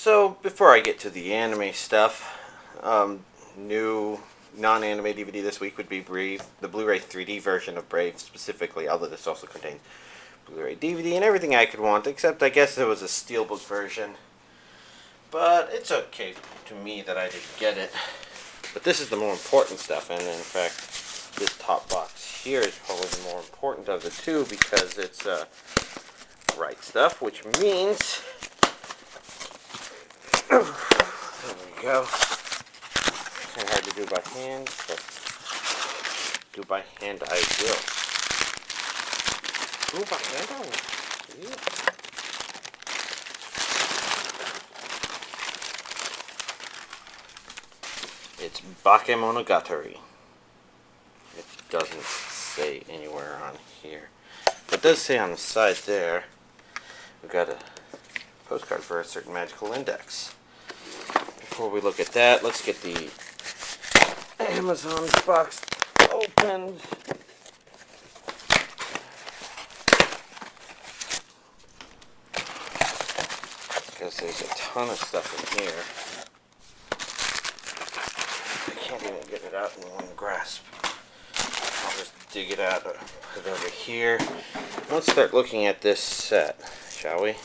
So before I get to the anime stuff, new non-anime DVD this week would be Brave, the Blu-ray 3D version of Brave specifically, although this also contains Blu-ray DVD and everything I could want, except I guess it was a steelbook version. But it's okay to me that I didn't get it. But this is the more important stuff, and in fact, this top box here is probably the more important of the two because it's right stuff, which means there we go. Kind of hard to do by hand, but do by hand I will. Do by hand I will. Yeah. It's Bakemonogatari. It doesn't say anywhere on here. It does say on the side there, we've got a postcard for a certain magical index. Before we look at that, let's get the Amazon box opened. Because there's a ton of stuff in here. I can't even get it out in one grasp. I'll just dig it out, put it over here. Let's start looking at this set, shall we?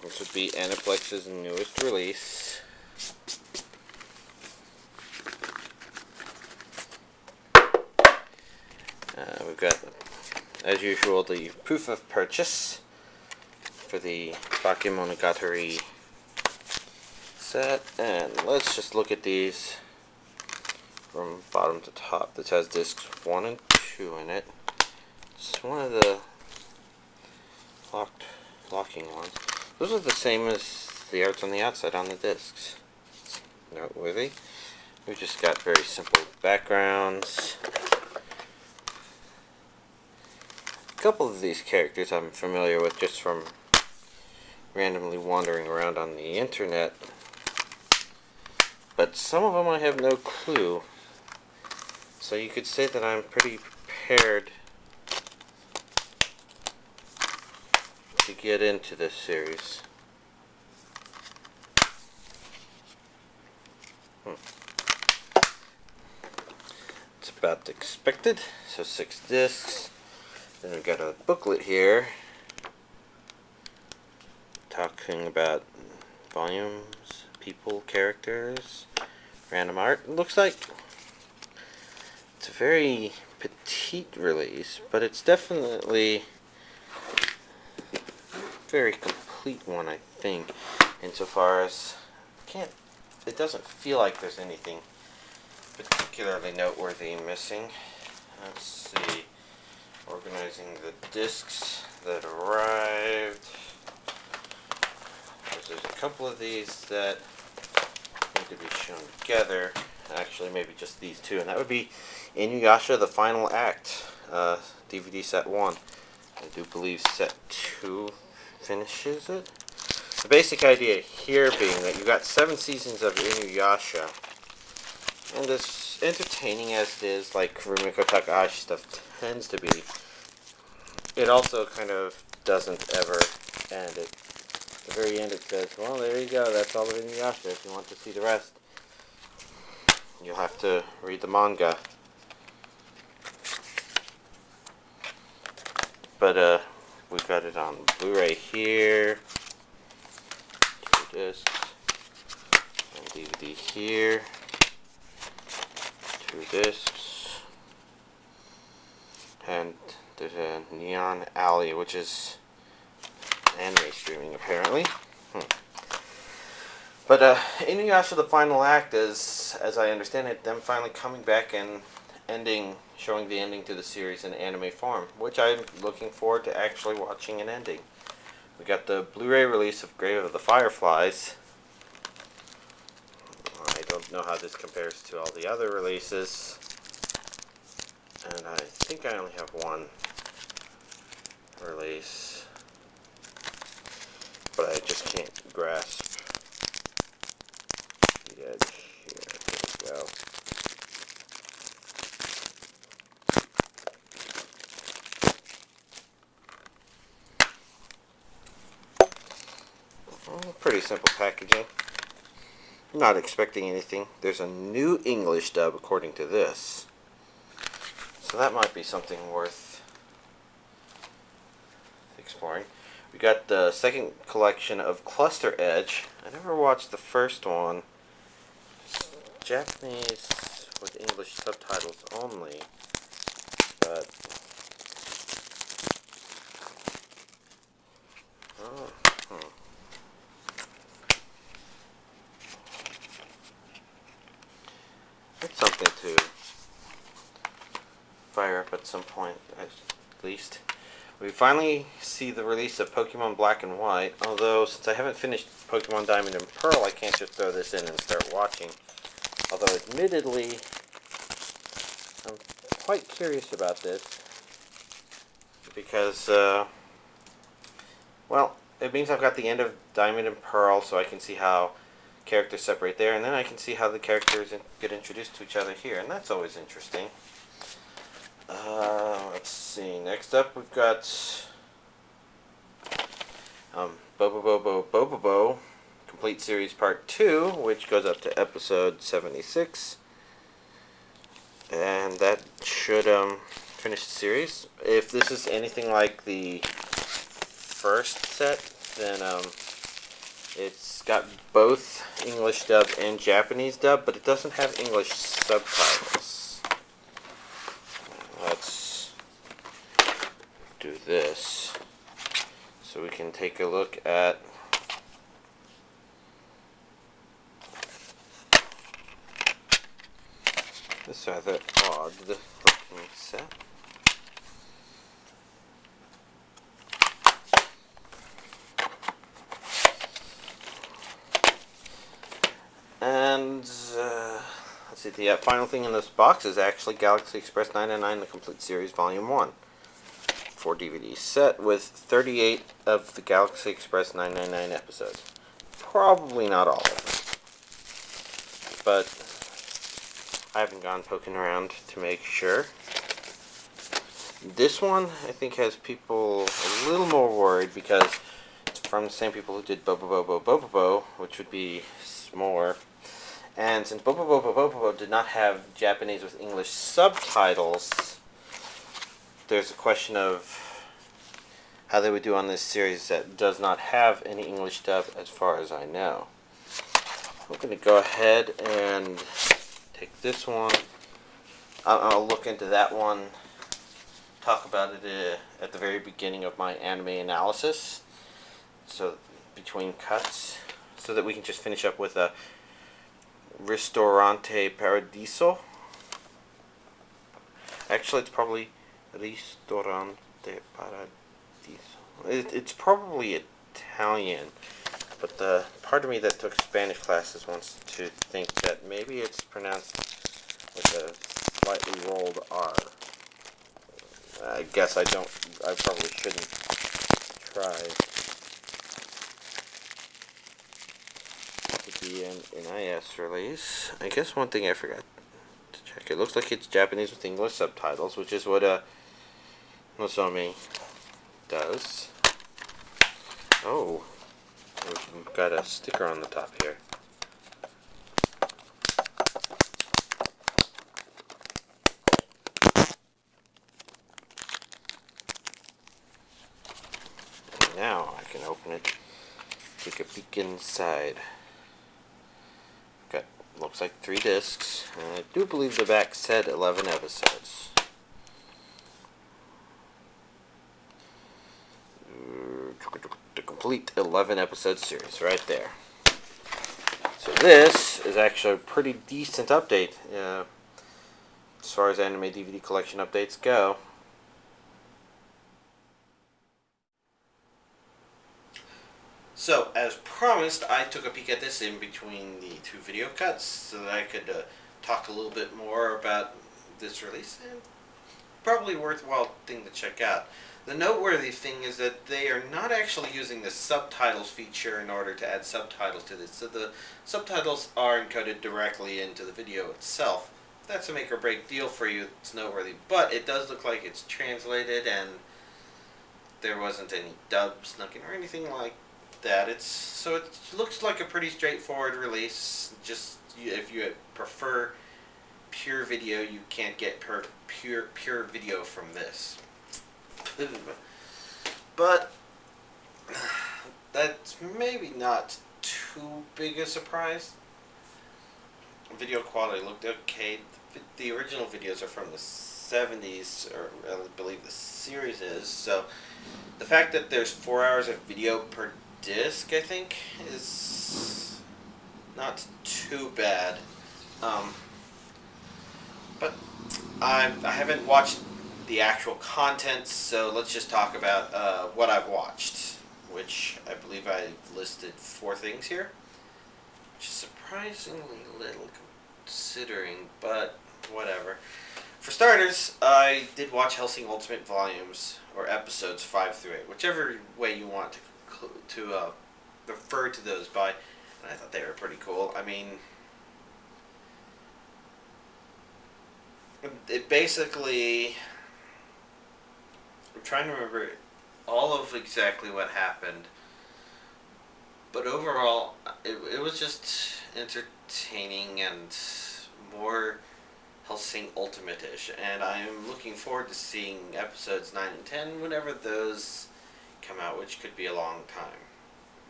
This would be Aniplex's newest release. We've got, as usual, the proof of purchase for the Bakemonogatari set. And let's just look at these from bottom to top. This has discs 1 and 2 in it. It's one of the locking ones. Those are the same as the arts on the outside on the discs. It's noteworthy. We've just got very simple backgrounds. A couple of these characters I'm familiar with just from randomly wandering around on the internet. But some of them I have no clue. So you could say that I'm pretty prepared to get into this series. It's about expected. So 6 discs. Then we've got a booklet here talking about volumes, people, characters, random art. It looks like it's a very petite release, but it's definitely very complete one, I think, insofar as it doesn't feel like there's anything particularly noteworthy missing. Let's see, organizing the discs that arrived. There's a couple of these that need to be shown together. Actually, maybe just these two, and that would be InuYasha, the Final Act, DVD set 1. I do believe set 2 finishes it. The basic idea here being that you got 7 seasons of InuYasha, and as entertaining as it is, like Rumiko Takahashi stuff tends to be, it also kind of doesn't ever end. At the very end it says, well, there you go, that's all of InuYasha. If you want to see the rest, you'll have to read the manga. But we've got it on Blu-ray here, 2 discs, and DVD here, 2 discs, and there's a Neon Alley, which is anime streaming apparently. But InuYasha, the Final Act is, as I understand it, them finally coming back and showing the ending to the series in anime form, which I'm looking forward to actually watching an ending. We got the Blu-ray release of Grave of the Fireflies. I don't know how this compares to all the other releases, and I think I only have one release, but I just can't grasp the edge here. There we go. Pretty simple packaging. Not expecting anything. There's a new English dub according to this. So that might be something worth exploring. We got the second collection of Cluster Edge. I never watched the first one. It's Japanese with English subtitles only. But it's something to fire up at some point, at least. We finally see the release of Pokemon Black and White, although since I haven't finished Pokemon Diamond and Pearl, I can't just throw this in and start watching. Although admittedly, I'm quite curious about this, because, well, it means I've got the end of Diamond and Pearl, so I can see how characters separate there, and then I can see how the characters get introduced to each other here, and that's always interesting. Let's see, next up we've got Bobobo-Bo Bo-Bobo, Complete Series Part 2, which goes up to episode 76. And that should finish the series. If this is anything like the first set, then it's got both English dub and Japanese dub, but it doesn't have English subtitles. Let's do this so we can take a look at this rather odd looking set. And let's see, the final thing in this box is actually Galaxy Express 999, the Complete Series Volume 1. 4 DVD set with 38 of the Galaxy Express 999 episodes. Probably not all of them, but I haven't gone poking around to make sure. This one, I think, has people a little more worried because it's from the same people who did Bobobo-Bo Bo-Bobo, which would be more. And since Bobobo-Bo Bo-Bobo did not have Japanese with English subtitles, there's a question of how they would do on this series that does not have any English dub as far as I know. I'm going to go ahead and take this one. I'll look into that one, talk about it at the very beginning of my anime analysis, so between cuts, so that we can just finish up with a Ristorante Paradiso. Actually, it's probably Ristorante Paradiso. It's probably Italian, but the part of me that took Spanish classes wants to think that maybe it's pronounced with a slightly rolled R. I guess I probably shouldn't try to be an InuYasha release. I guess one thing I forgot to check, it looks like it's Japanese with English subtitles, which is what Nozomi does. Oh, we've got a sticker on the top here. And now I can open it, take a peek inside. Got, looks like 3 discs, and I do believe the back said 11 episodes. The complete 11 episode series right there. So this is actually a pretty decent update as far as anime DVD collection updates go. So, as promised, I took a peek at this in between the 2 video cuts so that I could talk a little bit more about this release, and probably a worthwhile thing to check out. The noteworthy thing is that they are not actually using the subtitles feature in order to add subtitles to this, so the subtitles are encoded directly into the video itself. If that's a make or break deal for you, it's noteworthy, but it does look like it's translated and there wasn't any dub snuck in or anything like that. It looks like a pretty straightforward release. Just if you prefer pure video, you can't get pure video from this. But that's maybe not too big a surprise. Video quality looked okay. The original videos are from the 70s, or I believe the series is. So the fact that there's 4 hours of video per disc, I think, is not too bad. But I haven't watched the actual content, so let's just talk about what I've watched, which I believe I listed 4 things here, which is surprisingly little considering, but whatever. For starters, I did watch Hellsing Ultimate Volumes, or episodes 5 through 8, whichever way you want to refer to those by, and I thought they were pretty cool. I mean, it basically, I'm trying to remember all of exactly what happened, but overall, it was just entertaining and more Hellsing Ultimate-ish, and I'm looking forward to seeing episodes 9 and 10 whenever those come out, which could be a long time,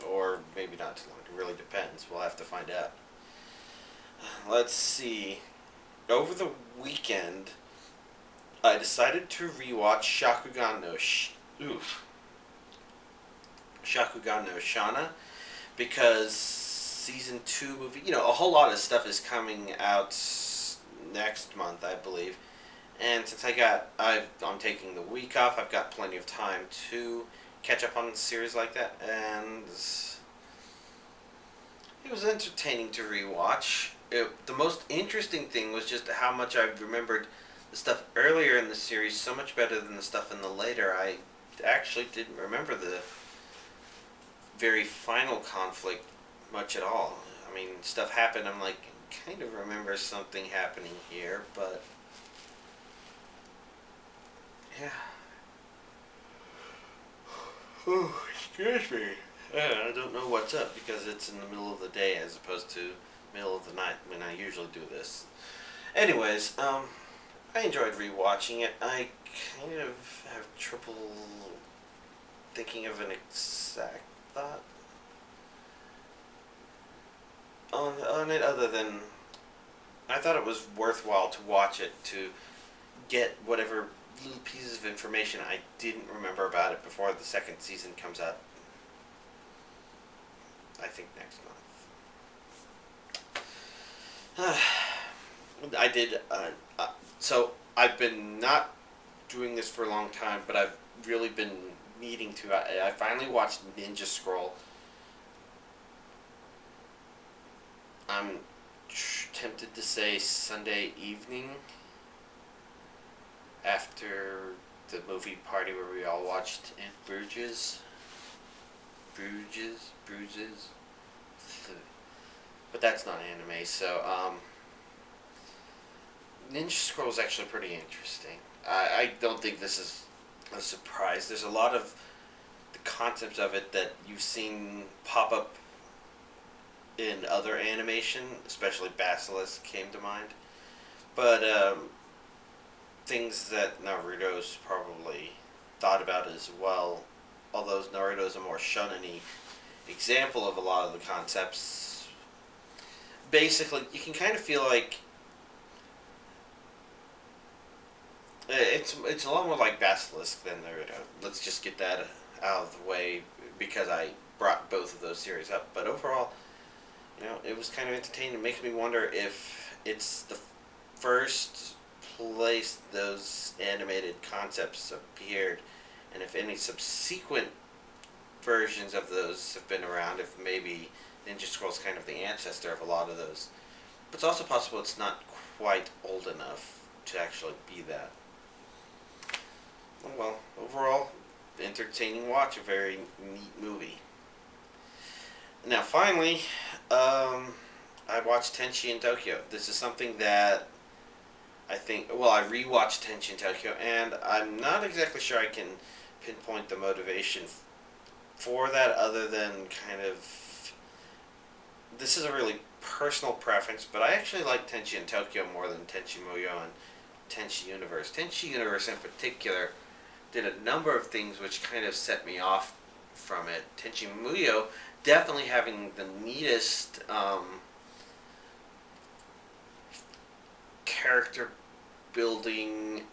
or maybe not too long. It really depends. We'll have to find out. Let's see. Over the weekend, I decided to rewatch Shakugan no Shana, because season 2 movie, a whole lot of stuff is coming out next month, I believe. And since I'm taking the week off, I've got plenty of time to catch up on a series like that, and it was entertaining to rewatch. The most interesting thing was just how much I remembered the stuff earlier in the series so much better than the stuff in the later. I actually didn't remember the very final conflict much at all. I mean, stuff happened, I'm like, kind of remember something happening here, but yeah. Oh, excuse me. I don't know what's up because it's in the middle of the day as opposed to middle of the night when I usually do this. Anyways, I enjoyed rewatching it. I kind of have trouble thinking of an exact thought on it, other than I thought it was worthwhile to watch it to get whatever little pieces of information I didn't remember about it before the second season comes out, I think next month. I did, so I've been not doing this for a long time, but I've really been needing to. I finally watched Ninja Scroll. I'm tempted to say Sunday evening after the movie party where we all watched in Bruges. But that's not anime, so Ninja Scroll is actually pretty interesting. I don't think this is a surprise. There's a lot of the concepts of it that you've seen pop up in other animation, especially Basilisk came to mind. But things that Naruto's probably thought about as well, although Naruto's a more shonen-y example of a lot of the concepts. Basically, you can kind of feel like it's a lot more like Basilisk than Naruto. Let's just get that out of the way because I brought both of those series up. But overall, it was kind of entertaining. It makes me wonder if it's the first place those animated concepts appeared, and if any subsequent versions of those have been around, if maybe Ninja Scroll's kind of the ancestor of a lot of those. But it's also possible it's not quite old enough to actually be that. Well, overall, entertaining watch, a very neat movie. Now, finally, I watched Tenchi in Tokyo. This is something that I rewatched Tenchi in Tokyo, and I'm not exactly sure I can pinpoint the motivation for that other than kind of... This is a really personal preference, but I actually like Tenchi in Tokyo more than Tenchi Muyo and Tenchi Universe. Tenchi Universe in particular did a number of things which kind of set me off from it. Tenchi Muyo definitely having the neatest character building,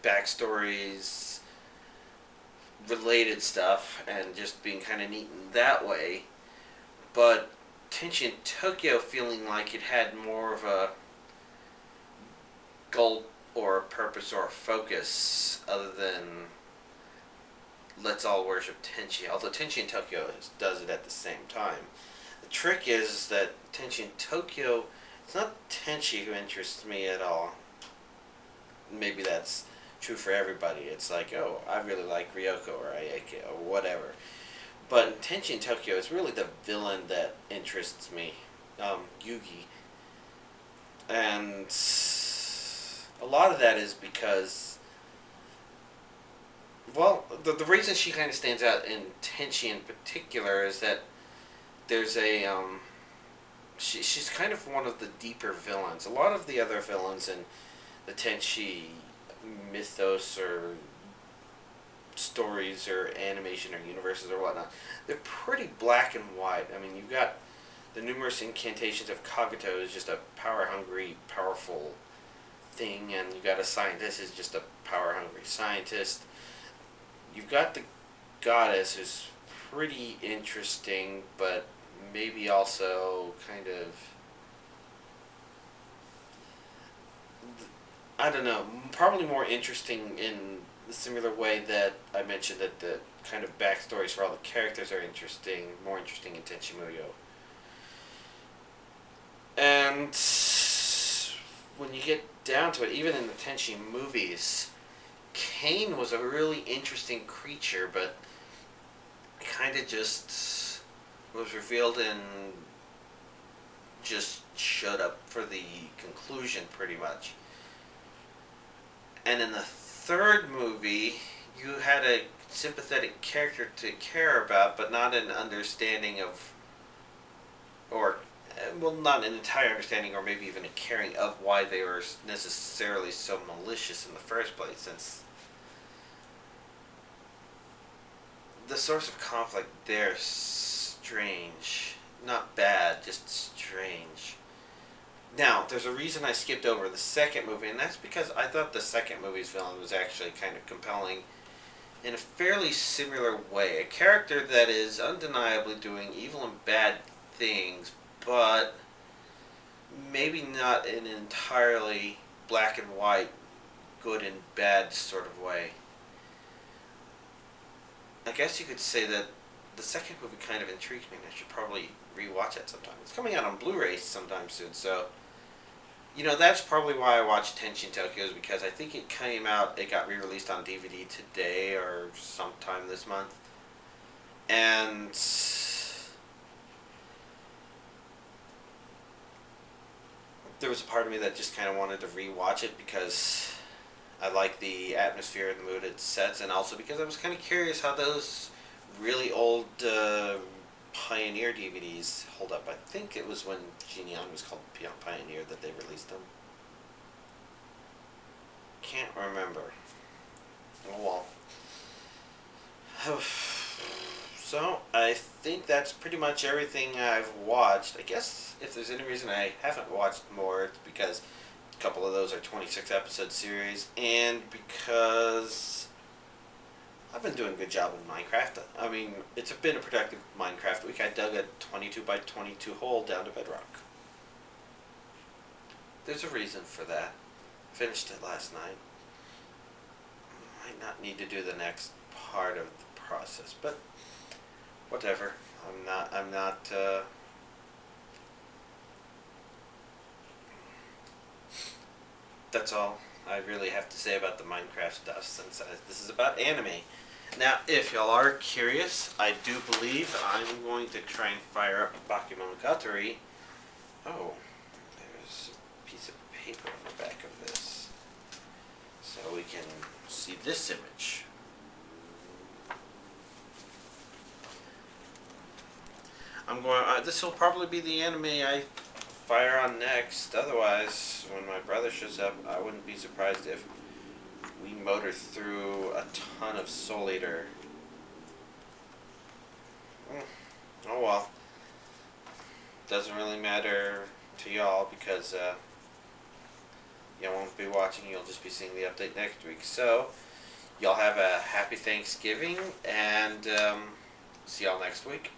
backstories, related stuff, and just being kind of neat in that way. But Tenchi in Tokyo feeling like it had more of a goal or a purpose or a focus other than let's all worship Tenchi. Although Tenchi in Tokyo does it at the same time. The trick is that Tenchi in Tokyo, it's not Tenchi who interests me at all. Maybe that's true for everybody. It's like, oh, I really like Ryoko or Ayake or whatever. But in Tenchi in Tokyo, it's really the villain that interests me, Yugi. And a lot of that is because, well, the reason she kind of stands out in Tenchi in particular is that there's a, she's kind of one of the deeper villains. A lot of the other villains in the Tenchi mythos or stories or animation or universes or whatnot, they're pretty black and white. I mean, you've got the numerous incantations of Kageto is just a power-hungry, powerful thing, and you've got a scientist who's just a power-hungry scientist. You've got the goddess who's pretty interesting, but maybe also kind of, I don't know, probably more interesting in the similar way that I mentioned that the kind of backstories for all the characters are interesting, more interesting in Tenchi Muyo. And when you get down to it, even in the Tenchi movies, Cain was a really interesting creature, but kind of just was revealed and just showed up for the conclusion pretty much. And in the third movie, you had a sympathetic character to care about, but not an understanding of, or, well, not an entire understanding or maybe even a caring of why they were necessarily so malicious in the first place, since the source of conflict there is strange. Not bad, just strange. Now, there's a reason I skipped over the second movie, and that's because I thought the second movie's villain was actually kind of compelling in a fairly similar way. A character that is undeniably doing evil and bad things, but maybe not in an entirely black and white, good and bad sort of way. I guess you could say that the second movie kind of intrigues me, and I should probably rewatch it sometime. It's coming out on Blu-ray sometime soon, so that's probably why I watched Tenchi in Tokyo, is because I think it came out, it got re-released on DVD today or sometime this month. And there was a part of me that just kind of wanted to rewatch it because I like the atmosphere and the mood it sets, and also because I was kind of curious how those really old Pioneer DVDs hold up. I think it was when Genion was called Pioneer that they released them. Can't remember. Oh well. So, I think that's pretty much everything I've watched. I guess if there's any reason I haven't watched more, it's because a couple of those are 26 episode series, and because I've been doing a good job with Minecraft. I mean, it's been a productive Minecraft week. I dug a 22 by 22 hole down to bedrock. There's a reason for that. Finished it last night. Might not need to do the next part of the process, but whatever. I'm not, that's all I really have to say about the Minecraft stuff, since this is about anime. Now, if y'all are curious, I do believe I'm going to try and fire up Bakemonogatari. Oh, there's a piece of paper on the back of this, so we can see this image. I'm going. This will probably be the anime I fire on next. Otherwise, when my brother shows up, I wouldn't be surprised if we motor through a ton of Soul Eater. Oh well. Doesn't really matter to y'all because you won't be watching. You'll just be seeing the update next week. So, y'all have a happy Thanksgiving and see y'all next week.